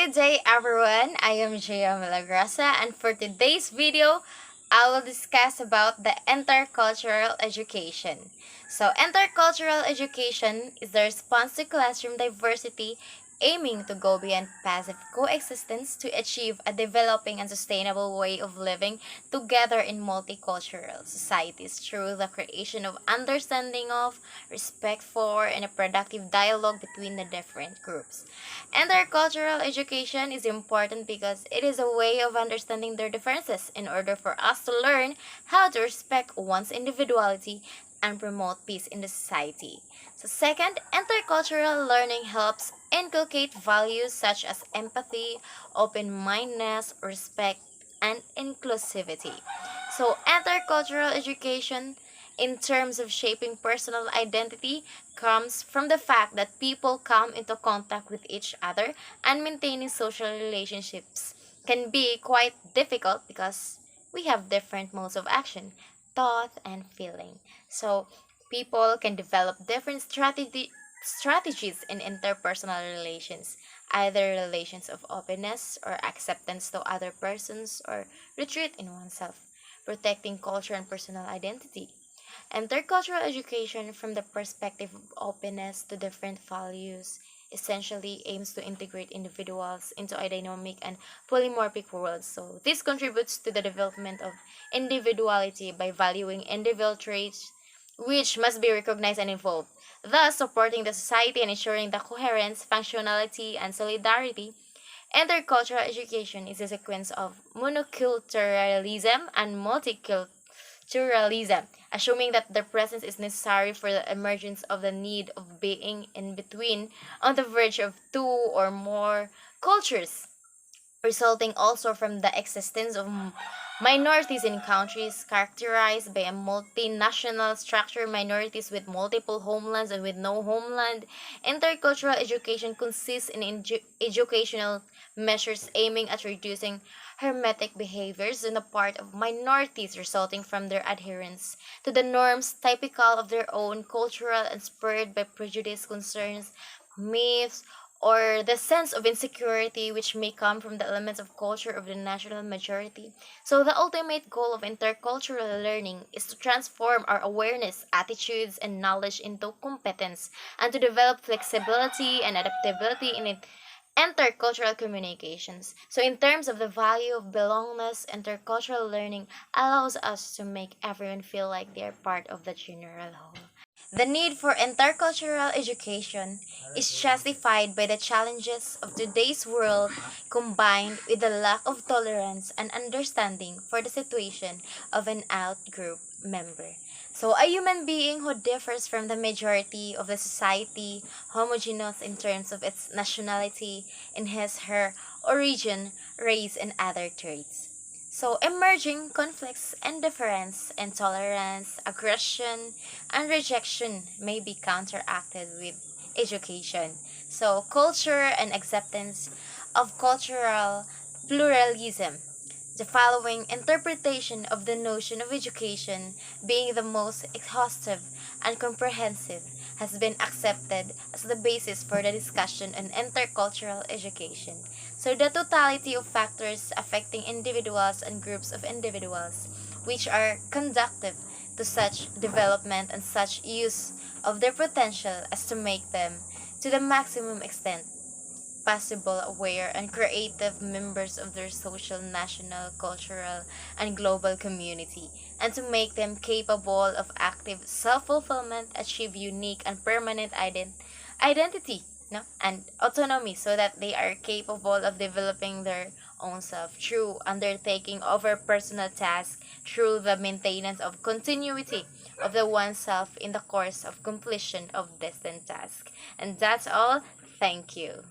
Good day everyone, I am Jaya Milagrosa, and for today's video, I will discuss about the intercultural education. So intercultural education is the response to classroom diversity aiming to go beyond passive coexistence to achieve a developing and sustainable way of living together in multicultural societies through the creation of understanding of, respect for, and a productive dialogue between the different groups. Intercultural education is important because it is a way of understanding their differences in order for us to learn how to respect one's individuality and promote peace in the society. So second, intercultural learning helps inculcate values such as empathy, open-mindedness, respect, and inclusivity. So intercultural education in terms of shaping personal identity comes from the fact that people come into contact with each other, and maintaining social relationships can be quite difficult because we have different modes of action, thought, and feeling. So people can develop different strategies in interpersonal relations, either relations of openness or acceptance to other persons or retreat in oneself, protecting culture and personal identity. Intercultural education, from the perspective of openness to different values, essentially aims to integrate individuals into a dynamic and polymorphic world. So, this contributes to the development of individuality by valuing individual traits which must be recognized and evolved, thus supporting the society and ensuring the coherence, functionality, and solidarity. Intercultural education is a sequence of monoculturalism and multiculturalism, assuming that their presence is necessary for the emergence of the need of being in between, on the verge of two or more cultures, resulting also from the existence of minorities in countries characterized by a multinational structure, minorities with multiple homelands and with no homeland. Intercultural education consists in educational measures aiming at reducing hermetic behaviors on the part of minorities resulting from their adherence to the norms typical of their own cultural and spurred by prejudice, concerns, myths, or the sense of insecurity which may come from the elements of culture of the national majority. So, the ultimate goal of intercultural learning is to transform our awareness, attitudes, and knowledge into competence, and to develop flexibility and adaptability in intercultural communications. So, in terms of the value of belongingness, intercultural learning allows us to make everyone feel like they are part of the general whole. The need for intercultural education is justified by the challenges of today's world combined with the lack of tolerance and understanding for the situation of an out-group member. So, a human being who differs from the majority of the society, homogeneous in terms of its nationality, in his/her origin, race, and other traits. So, emerging conflicts, indifference, intolerance, aggression, and rejection may be counteracted with education. So, culture and acceptance of cultural pluralism. The following interpretation of the notion of education, being the most exhaustive and comprehensive, has been accepted as the basis for the discussion on intercultural education. So, the totality of factors affecting individuals and groups of individuals, which are conducive to such development and such use of their potential as to make them, to the maximum extent possible, aware and creative members of their social, national, cultural, and global community, and to make them capable of active self-fulfillment, achieve unique and permanent identity, no, and autonomy, so that they are capable of developing their own self through undertaking over personal tasks, through the maintenance of continuity of the oneself in the course of completion of distant task. And that's all. Thank you.